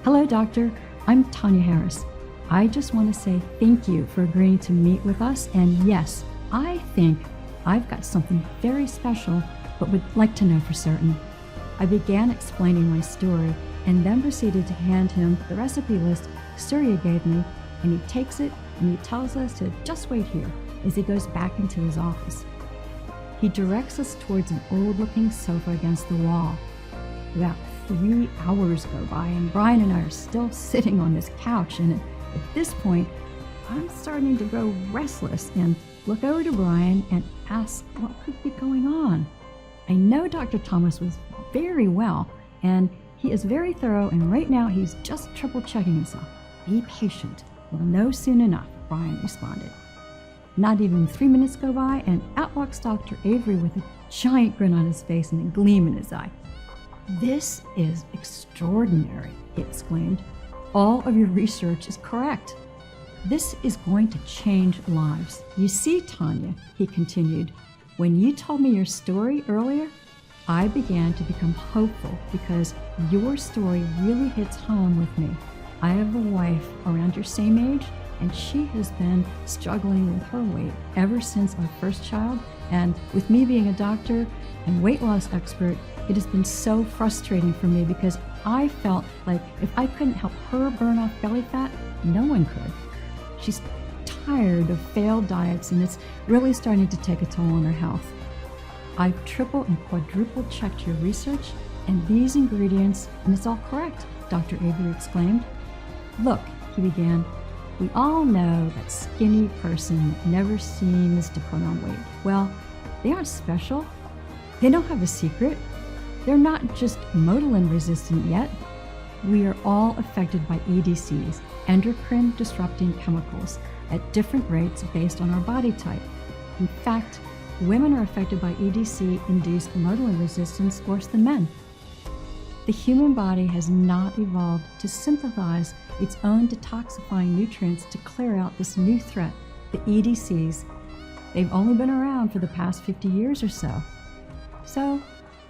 Hello, doctor. I'm Tanya Harris. I just want to say thank you for agreeing to meet with us. And yes, I think I've got something very special, but would like to know for certain. I began explaining my story and then proceeded to hand him the recipe list Surya gave me, and he takes it and he tells us to just wait here as he goes back into his office. He directs us towards an old-looking sofa against the wall. About 3 hours go by and Brian and I are still sitting on this couch, and at this point, I'm starting to grow restless and look over to Brian and ask what could be going on. I know Dr. Thomas was very well, and he is very thorough, and right now he's just triple checking himself. Be patient. We'll know soon enough, Brian responded. Not even 3 minutes go by, and out walks Dr. Avery with a giant grin on his face and a gleam in his eye. "This is extraordinary," he exclaimed. "All of your research is correct. This is going to change lives. You see, Tanya," he continued, "when you told me your story earlier, I began to become hopeful because your story really hits home with me. I have a wife around your same age, and she has been struggling with her weight ever since our first child. And with me being a doctor and weight loss expert, it has been so frustrating for me because I felt like if I couldn't help her burn off belly fat, no one could. She's tired of failed diets, and it's really starting to take a toll on her health. I've triple and quadruple checked your research and these ingredients, and it's all correct," Dr. Avery exclaimed. "Look," he began, "we all know that skinny person never seems to put on weight. Well, they aren't special. They don't have a secret. They're not just motilin resistant yet. We are all affected by EDCs, endocrine disrupting chemicals, at different rates based on our body type. In fact, women are affected by EDC-induced motilin resistance worse than men. The human body has not evolved to synthesize its own detoxifying nutrients to clear out this new threat, the EDCs. They've only been around for the past 50 years or so. So,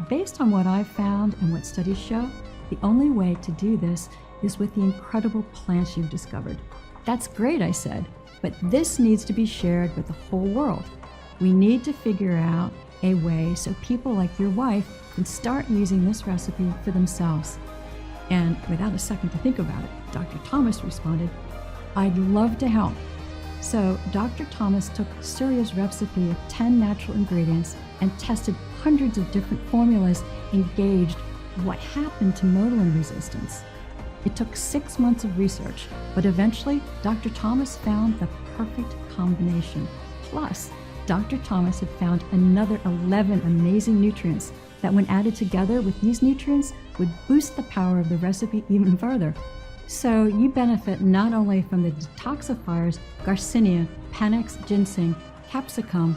based on what I've found and what studies show, the only way to do this is with the incredible plants you've discovered." "That's great," I said, "but this needs to be shared with the whole world. We need to figure out a way so people like your wife can start using this recipe for themselves." And without a second to think about it, Dr. Thomas responded, "I'd love to help." So Dr. Thomas took Surya's recipe of 10 natural ingredients and tested hundreds of different formulas and gauged what happened to motilin resistance. It took 6 months of research, but eventually Dr. Thomas found the perfect combination. Plus, Dr. Thomas had found another 11 amazing nutrients that, when added together with these nutrients, would boost the power of the recipe even further. So you benefit not only from the detoxifiers Garcinia, Panax ginseng, capsicum,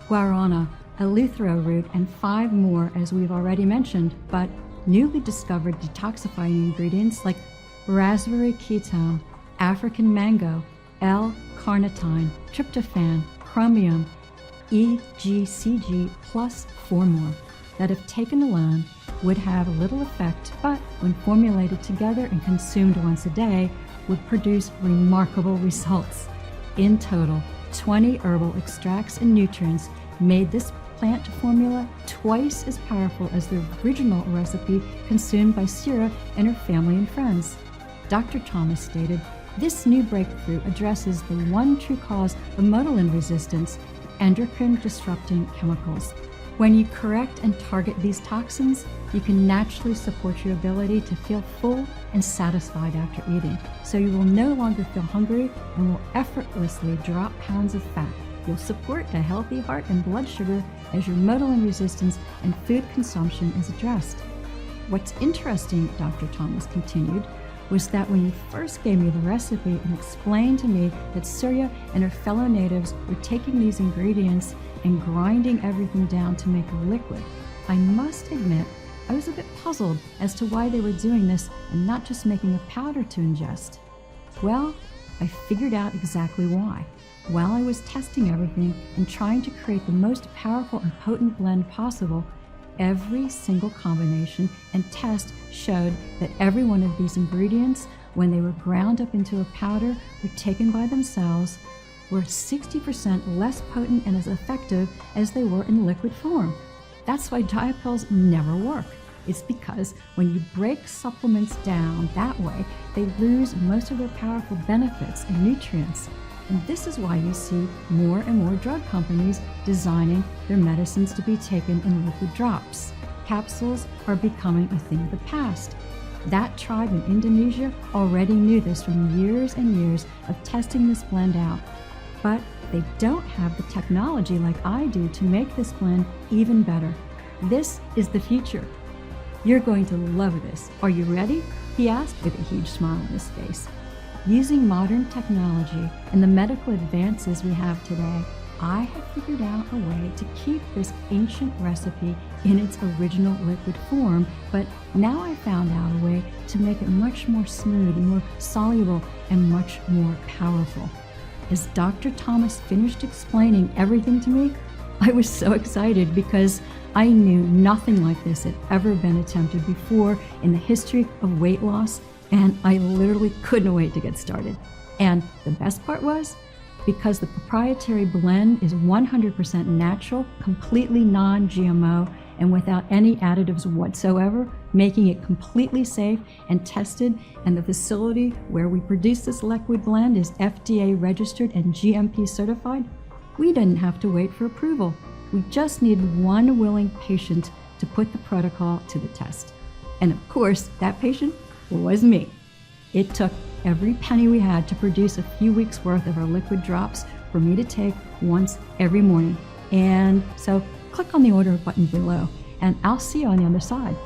guarana, eleuthero root, and 5 more as we've already mentioned, but newly discovered detoxifying ingredients like raspberry ketone, African mango, L-carnitine, tryptophan, chromium, EGCG, plus 4 more that, if taken alone, would have little effect, but when formulated together and consumed once a day, would produce remarkable results. In total, 20 herbal extracts and nutrients made this plant formula twice as powerful as the original recipe consumed by Surya and her family and friends. Dr. Thomas stated, "This new breakthrough addresses the one true cause of motilin resistance, endocrine disrupting chemicals. When you correct and target these toxins, you can naturally support your ability to feel full and satisfied after eating, so you will no longer feel hungry and will effortlessly drop pounds of fat. You'll support a healthy heart and blood sugar as your motilin resistance and food consumption is addressed." What's interesting, Dr. Thomas continued, was that when you first gave me the recipe and explained to me that Surya and her fellow natives were taking these ingredients and grinding everything down to make a liquid, I must admit I was a bit puzzled as to why they were doing this and not just making a powder to ingest. Well, I figured out exactly why. While I was testing everything and trying to create the most powerful and potent blend possible, every single combination, and test showed that every one of these ingredients, when they were ground up into a powder or taken by themselves, were 60% less potent and as effective as they were in liquid form. That's why diet pills never work. It's because when you break supplements down that way, they lose most of their powerful benefits and nutrients. And this is why you see more and more drug companies designing their medicines to be taken in liquid drops. Capsules are becoming a thing of the past. That tribe in Indonesia already knew this from years and years of testing this blend out. But they don't have the technology like I do to make this blend even better. This is the future. You're going to love this. Are you ready? He asked with a huge smile on his face. Using modern technology and the medical advances we have today, I have figured out a way to keep this ancient recipe in its original liquid form, but now I found out a way to make it much more smooth and more soluble and much more powerful. As Dr. Thomas finished explaining everything to me, I was so excited because I knew nothing like this had ever been attempted before in the history of weight loss, and I literally couldn't wait to get started. And the best part was, because the proprietary blend is 100% natural, completely non-GMO, and without any additives whatsoever, making it completely safe and tested, and the facility where we produce this liquid blend is FDA registered and GMP certified, we didn't have to wait for approval. We just needed one willing patient to put the protocol to the test. And of course, that patient was me. It took every penny we had to produce a few weeks worth of our liquid drops for me to take once every morning. And so click on the order button below and I'll see you on the other side.